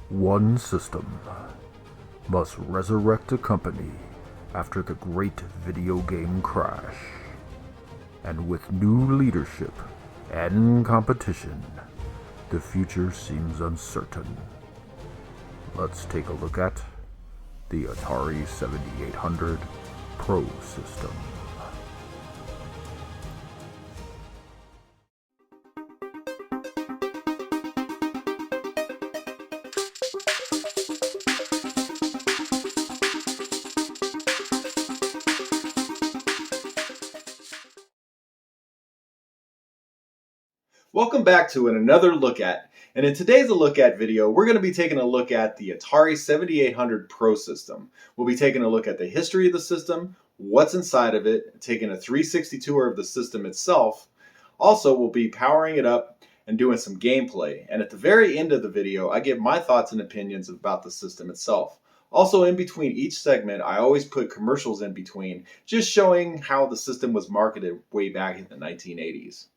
One system must resurrect a company after the great video game crash. And with new leadership and competition, the future seems uncertain. Let's take a look at the Atari 7800 ProSystem. Welcome back to another look at, and in today's look at video, we're going to be taking a look at the Atari 7800 ProSystem. We'll be taking a look at the history of the system, what's inside of it, taking a 360 tour of the system itself. Also, we'll be powering it up and doing some gameplay. And at the very end of the video, I give my thoughts and opinions about the system itself. Also, in between each segment, I always put commercials in between, just showing how the system was marketed way back in the 1980s.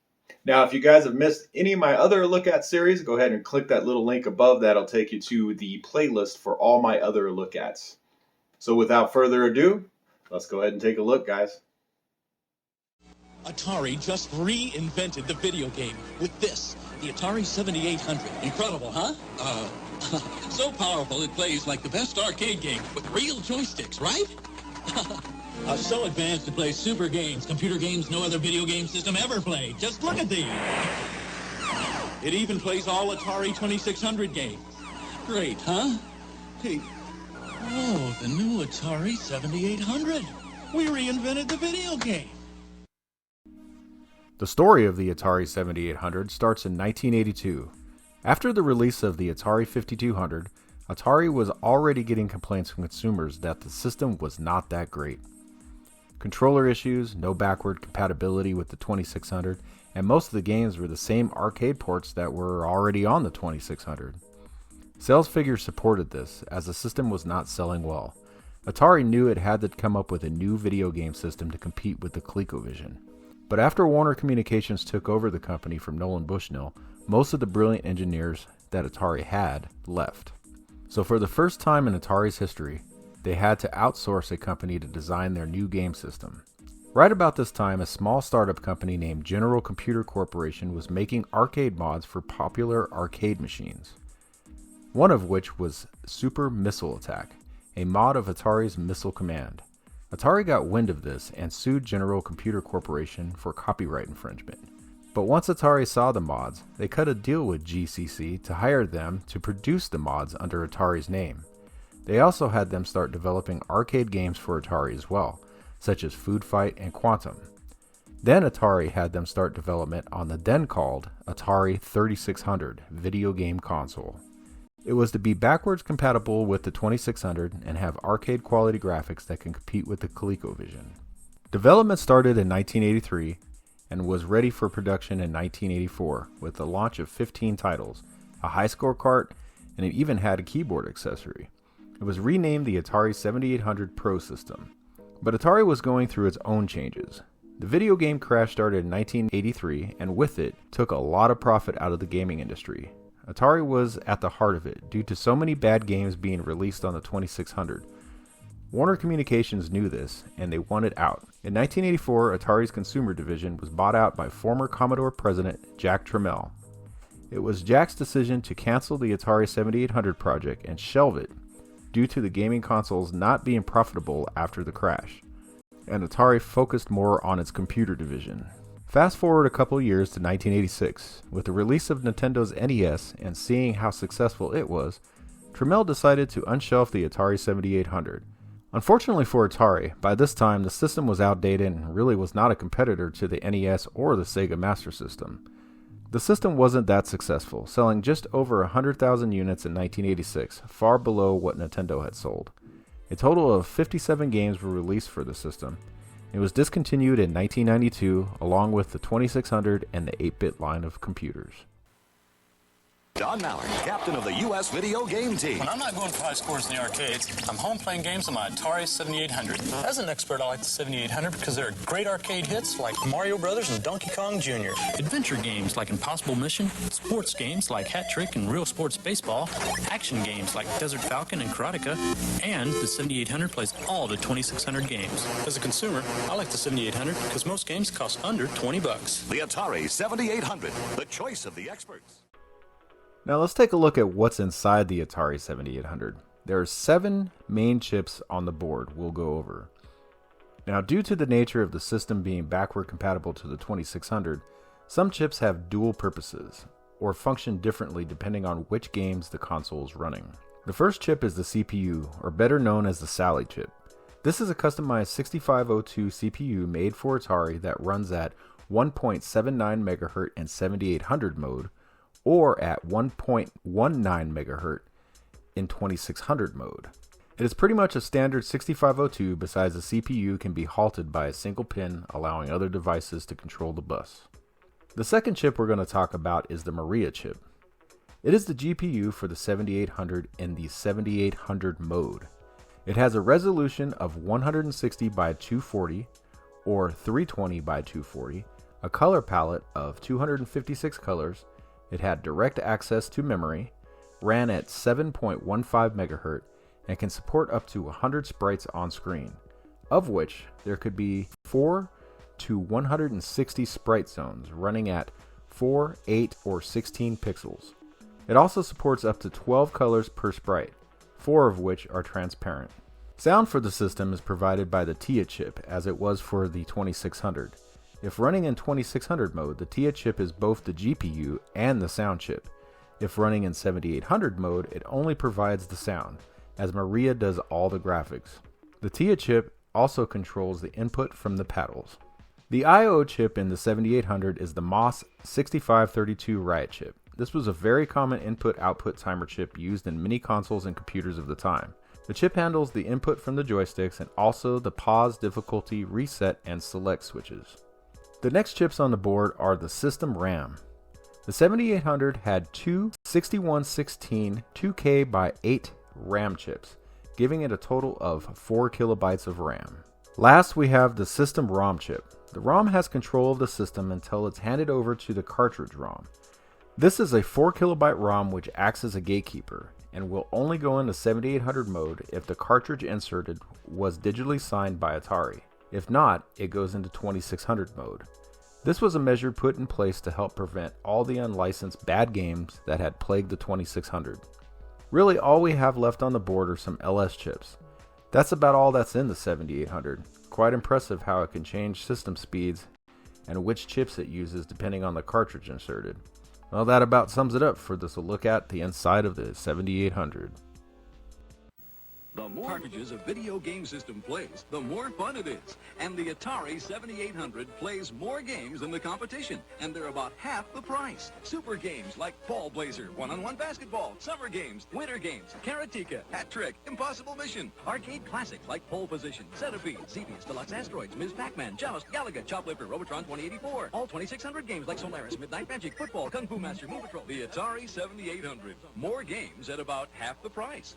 Now, if you guys have missed any of my other look at series, go ahead and click that little link above. That'll take you to the playlist for all my other look ats. So without further ado, let's go ahead and take a look, guys. Atari just reinvented the video game with this, the Atari 7800. Incredible, huh? So powerful it plays like the best arcade game with real joysticks, right? So advanced it plays super games, computer games no other video game system ever played. Just look at these. It even plays all Atari 2600 games. Great, huh? Hey, Oh, the new Atari 7800. We reinvented the video game. The story of the Atari 7800 starts in 1982. After the release of the Atari 5200, Atari was already getting complaints from consumers that the system was not that great. Controller issues, no backward compatibility with the 2600, and most of the games were the same arcade ports that were already on the 2600. Sales figures supported this, as the system was not selling well. Atari knew it had to come up with a new video game system to compete with the ColecoVision. But after Warner Communications took over the company from Nolan Bushnell, most of the brilliant engineers that Atari had left. So for the first time in Atari's history, they had to outsource a company to design their new game system. Right about this time, a small startup company named General Computer Corporation was making arcade mods for popular arcade machines. One of which was Super Missile Attack, a mod of Atari's Missile Command. Atari got wind of this and sued General Computer Corporation for copyright infringement. But once Atari saw the mods, they cut a deal with GCC to hire them to produce the mods under Atari's name. They also had them start developing arcade games for Atari as well, such as Food Fight and Quantum. Then Atari had them start development on the then called Atari 3600 video game console. It was to be backwards compatible with the 2600 and have arcade quality graphics that can compete with the ColecoVision. Development started in 1983 and was ready for production in 1984 with the launch of 15 titles, a high score cart, and it even had a keyboard accessory. It was renamed the Atari 7800 ProSystem. But Atari was going through its own changes. The video game crash started in 1983 and with it took a lot of profit out of the gaming industry. Atari was at the heart of it due to so many bad games being released on the 2600. Warner Communications knew this and they wanted out. In 1984, Atari's consumer division was bought out by former Commodore president Jack Tramiel. It was Jack's decision to cancel the Atari 7800 project and shelve it due to the gaming consoles not being profitable after the crash, and Atari focused more on its computer division. Fast forward a couple years to 1986, with the release of Nintendo's NES and seeing how successful it was, Tramiel decided to unshelf the Atari 7800. Unfortunately for Atari, by this time the system was outdated and really was not a competitor to the NES or the Sega Master System. The system wasn't that successful, selling just over 100,000 units in 1986, far below what Nintendo had sold. A total of 57 games were released for the system. It was discontinued in 1992, along with the 2600 and the 8-bit line of computers. Don Mallard, captain of the U.S. video game team. When I'm not going for high scores in the arcades, I'm home playing games on my Atari 7800. As an expert, I like the 7800 because there are great arcade hits like Mario Brothers and Donkey Kong Jr., adventure games like Impossible Mission, sports games like Hat Trick and Real Sports Baseball, action games like Desert Falcon and Chronicles, and the 7800 plays all the 2600 games. As a consumer, I like the 7800 because most games cost under $20. The Atari 7800, the choice of the experts. Now let's take a look at what's inside the Atari 7800. There are 7 main chips on the board we'll go over. Now, due to the nature of the system being backward compatible to the 2600, some chips have dual purposes, or function differently depending on which games the console is running. The first chip is the CPU, or better known as the Sally chip. This is a customized 6502 CPU made for Atari that runs at 1.79 MHz in 7800 mode, or at 1.19 MHz in 2600 mode. It is pretty much a standard 6502, besides the CPU can be halted by a single pin, allowing other devices to control the bus. The second chip we're going to talk about is the Maria chip. It is the GPU for the 7800 in the 7800 mode. It has a resolution of 160 by 240 or 320 by 240, a color palette of 256 colors. It had direct access to memory, ran at 7.15 MHz, and can support up to 100 sprites on screen, of which there could be 4 to 160 sprite zones running at 4, 8, or 16 pixels. It also supports up to 12 colors per sprite, 4 of which are transparent. Sound for the system is provided by the TIA chip, as it was for the 2600. If running in 2600 mode, the TIA chip is both the GPU and the sound chip. If running in 7800 mode, it only provides the sound, as Maria does all the graphics. The TIA chip also controls the input from the paddles. The I/O chip in the 7800 is the MOS 6532 Riot chip. This was a very common input-output timer chip used in many consoles and computers of the time. The chip handles the input from the joysticks and also the pause, difficulty, reset, and select switches. The next chips on the board are the system RAM. The 7800 had two 6116 2K by 8 RAM chips, giving it a total of 4 kilobytes of RAM. Last, we have the system ROM chip. The ROM has control of the system until it's handed over to the cartridge ROM. This is a 4 kilobyte ROM which acts as a gatekeeper and will only go into 7800 mode if the cartridge inserted was digitally signed by Atari. If not, it goes into 2600 mode. This was a measure put in place to help prevent all the unlicensed bad games that had plagued the 2600. Really, all we have left on the board are some LS chips. That's about all that's in the 7800. Quite impressive how it can change system speeds and which chips it uses depending on the cartridge inserted. Well, that about sums it up for this look at the inside of the 7800. The more cartridges a video game system plays, the more fun it is. And the Atari 7800 plays more games than the competition, and they're about half the price. Super games like Ball Blazer, one-on-one basketball, summer games, winter games, Karateka, Hat Trick, Impossible Mission, arcade classics like Pole Position, Centipede, Xevious, Deluxe Asteroids, Ms. Pac-Man, Joust, Galaga, Choplifter, Robotron 2084, all 2600 games like Solaris, Midnight Magic, Football, Kung Fu Master, Moon Patrol. The Atari 7800. More games at about half the price.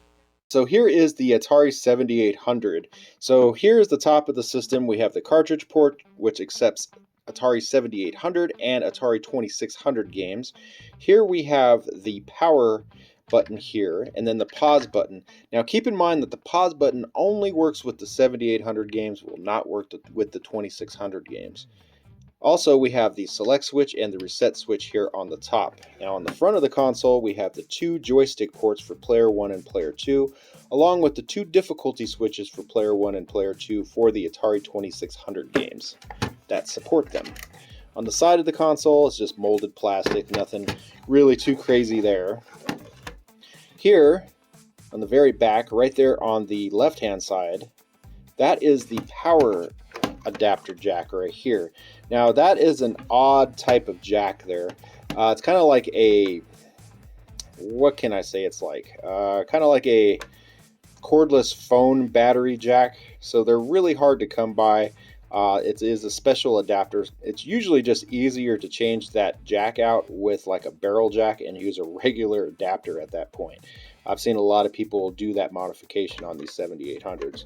So here is the Atari 7800. So here's the top of the system. We have the cartridge port, which accepts Atari 7800 and Atari 2600 games. Here we have the power button here, and then the pause button. Now keep in mind that the pause button only works with the 7800 games, will not work with the 2600 games. Also, we have the select switch and the reset switch here on the top. Now on the front of the console, we have the 2 joystick ports for player 1 and player 2, along with the 2 difficulty switches for player 1 and player 2 for the Atari 2600 games that support them. On the side of the console, it's just molded plastic, nothing really too crazy there. Here, on the very back, right there on the left-hand side, that is the power adapter jack right here. Now that is an odd type of jack there. It's kind of like a, what can I say it's like? Kind of like a cordless phone battery jack. So they're really hard to come by. It is a special adapter. It's usually just easier to change that jack out with like a barrel jack and use a regular adapter at that point. I've seen a lot of people do that modification on these 7800s.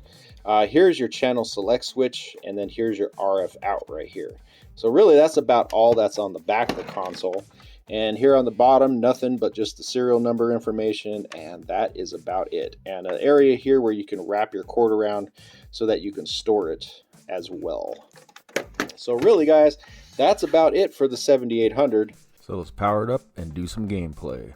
Here's your channel select switch, and then here's your RF out right here. So really that's about all that's on the back of the console. And here on the bottom, nothing but just the serial number information, and that is about it. And an area here where you can wrap your cord around so that you can store it as well. So really guys, that's about it for the 7800. So let's power it up and do some gameplay.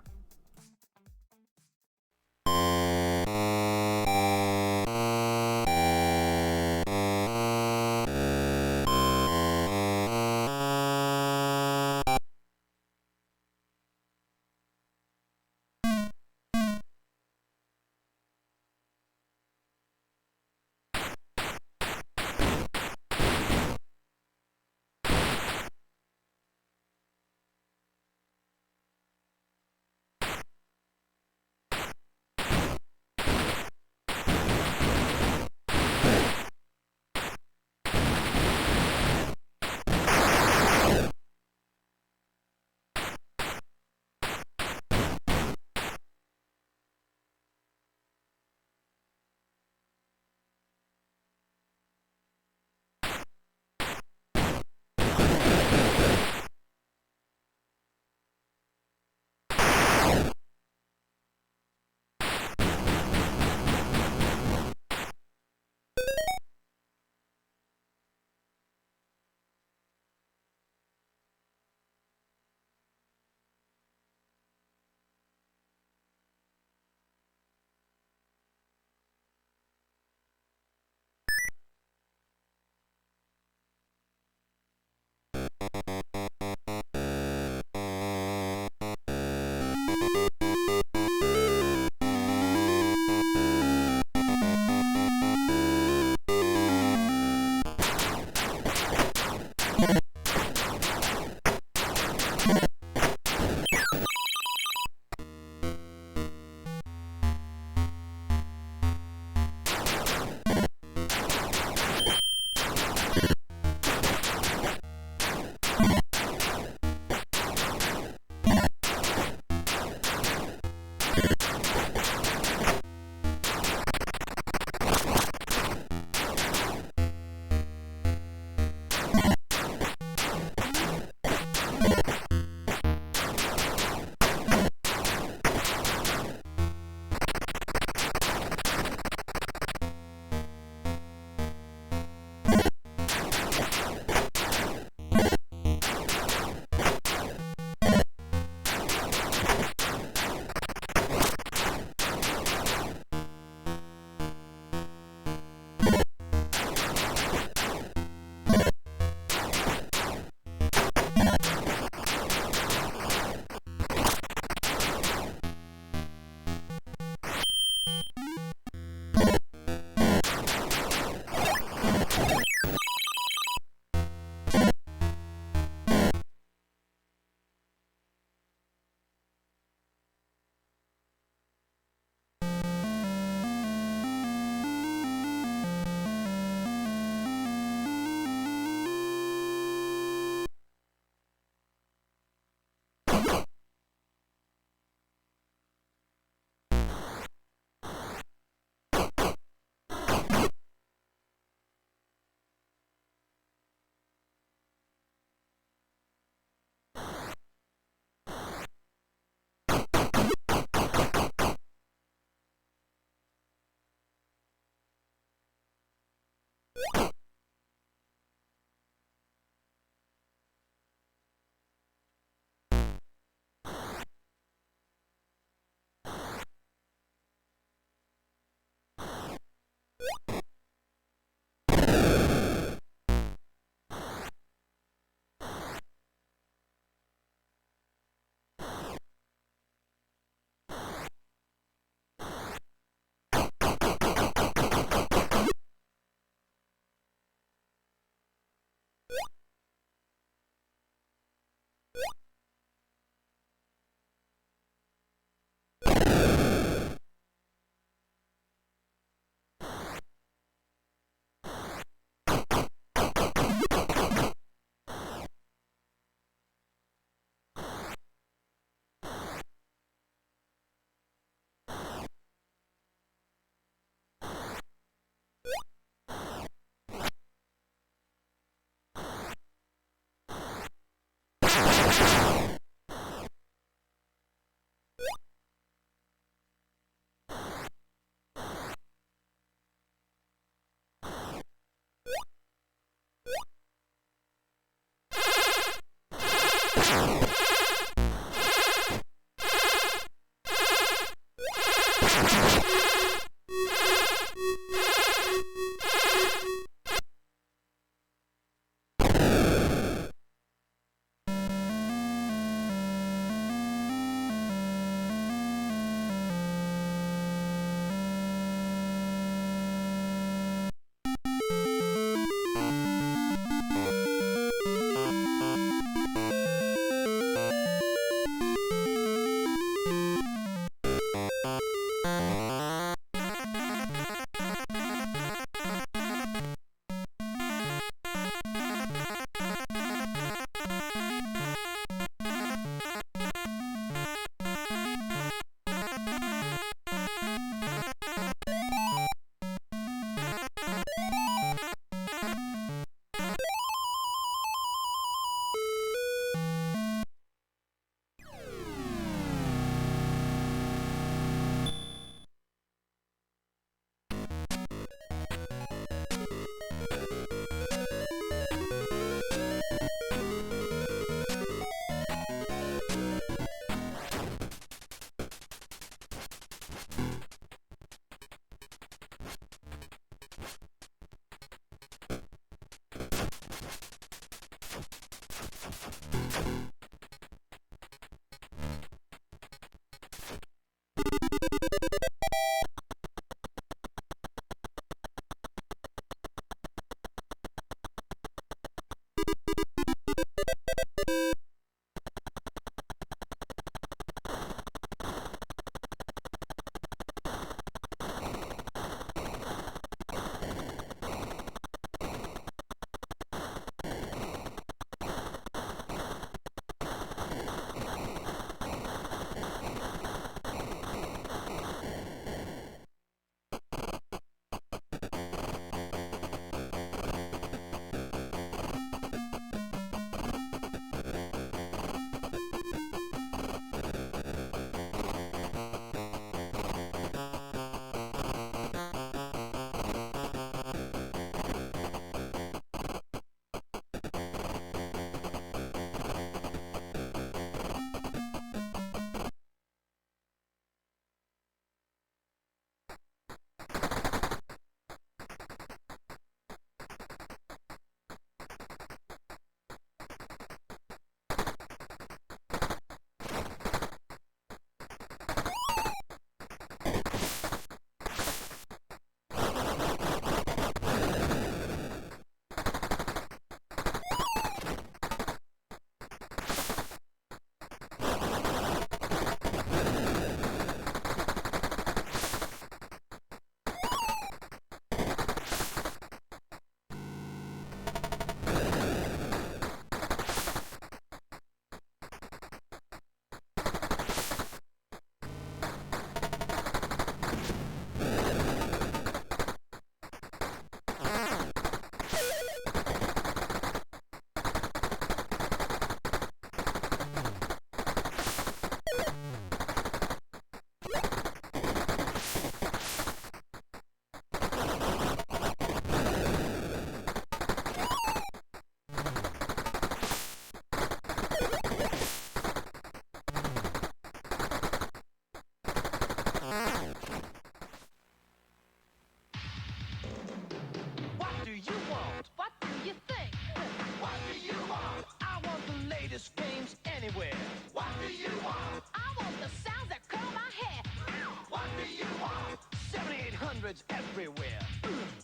hundreds everywhere.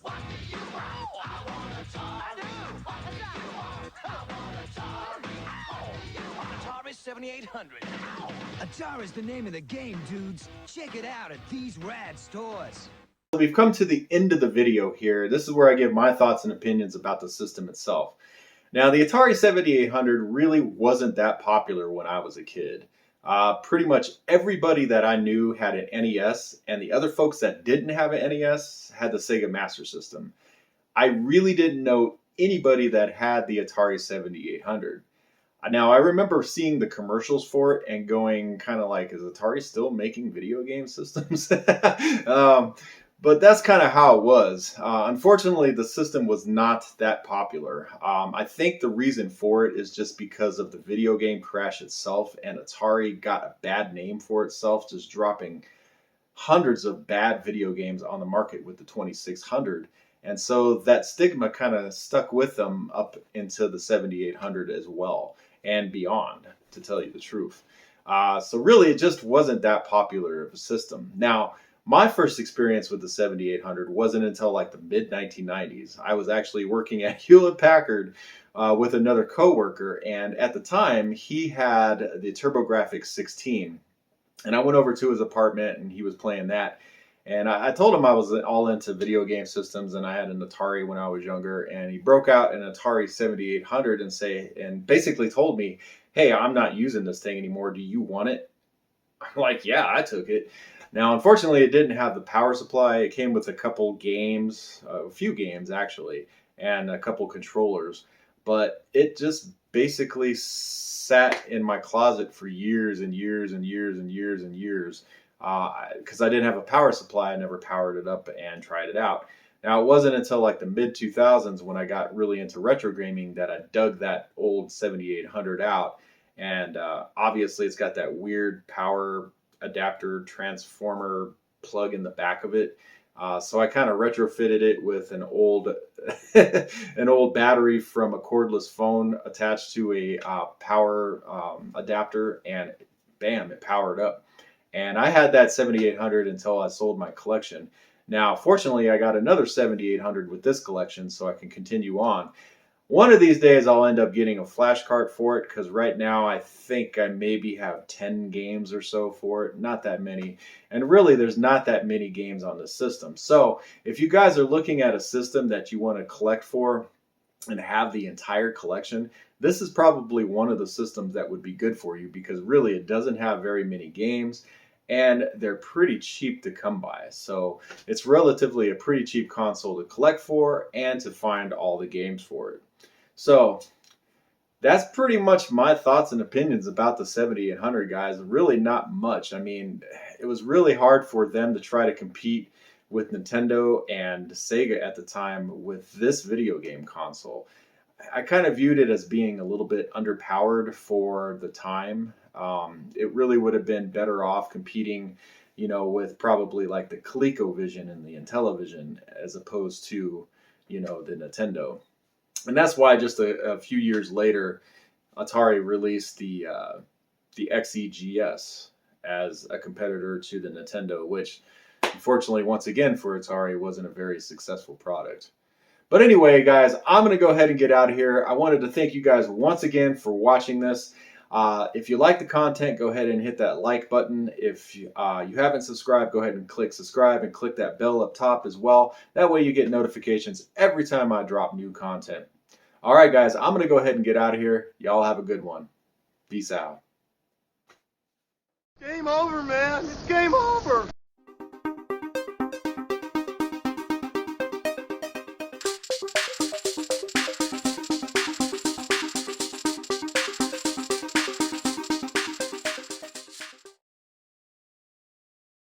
What do you want? I want Atari. I do. What do you want? I want Atari. Ow. Atari 7800. Ow. Atari's the name of the game, dudes. Check it out at these rad stores. We've come to the end of the video here. This is where I give my thoughts and opinions about the system itself. Now, the Atari 7800 really wasn't that popular when I was a kid. Pretty much everybody that I knew had an NES, and the other folks that didn't have an NES had the Sega Master System. I really didn't know anybody that had the Atari 7800. Now, I remember seeing the commercials for it and going kind of like, is Atari still making video game systems? But that's kind of how it was. Unfortunately, the system was not that popular. I think the reason for it is just because of the video game crash itself, and Atari got a bad name for itself, just dropping hundreds of bad video games on the market with the 2600. And so that stigma kind of stuck with them up into the 7800 as well and beyond, to tell you the truth. So really, it just wasn't that popular of a system. Now, my first experience with the 7800 wasn't until like the mid 1990s. I was actually working at Hewlett Packard with another coworker, and at the time he had the TurboGrafx 16, and I went over to his apartment and he was playing that. And I told him I was all into video game systems, and I had an Atari when I was younger. And he broke out an Atari 7800 and basically told me, "Hey, I'm not using this thing anymore. Do you want it?" I'm like, "Yeah, I took it." Now, unfortunately, it didn't have the power supply. It came with a couple games, a few games actually, and a couple controllers. But it just basically sat in my closet for years and years and years and years and years. Because I didn't have a power supply, I never powered it up and tried it out. Now, it wasn't until like the mid 2000s when I got really into retro gaming that I dug that old 7800 out. And obviously, it's got that weird power adapter transformer plug in the back of it. So I kind of retrofitted it with an old an old battery from a cordless phone attached to a power adapter, and bam, it powered up. And I had that 7800 until I sold my collection. Now, fortunately, I got another 7800 with this collection, so I can continue on. One of these days, I'll end up getting a flash cart for it, because right now I think I maybe have 10 games or so for it. Not that many. And really, there's not that many games on the system. So if you guys are looking at a system that you want to collect for and have the entire collection, this is probably one of the systems that would be good for you, because really it doesn't have very many games and they're pretty cheap to come by. So it's relatively a pretty cheap console to collect for and to find all the games for it. So that's pretty much my thoughts and opinions about the 7800, guys. Really not much. I mean, it was really hard for them to try to compete with Nintendo and Sega at the time with this video game console. I kind of viewed it as being a little bit underpowered for the time. It really would have been better off competing, with probably like the ColecoVision and the Intellivision as opposed to, the Nintendo. And that's why just a few years later, Atari released the XEGS as a competitor to the Nintendo, which unfortunately, once again, for Atari, wasn't a very successful product. But anyway, guys, I'm going to go ahead and get out of here. I wanted to thank you guys once again for watching this. If you like the content, go ahead and hit that like button. If you haven't subscribed, go ahead and click subscribe and click that bell up top as well. That way you get notifications every time I drop new content. All right, guys, I'm going to go ahead and get out of here. Y'all have a good one. Peace out. Game over, man. It's game over.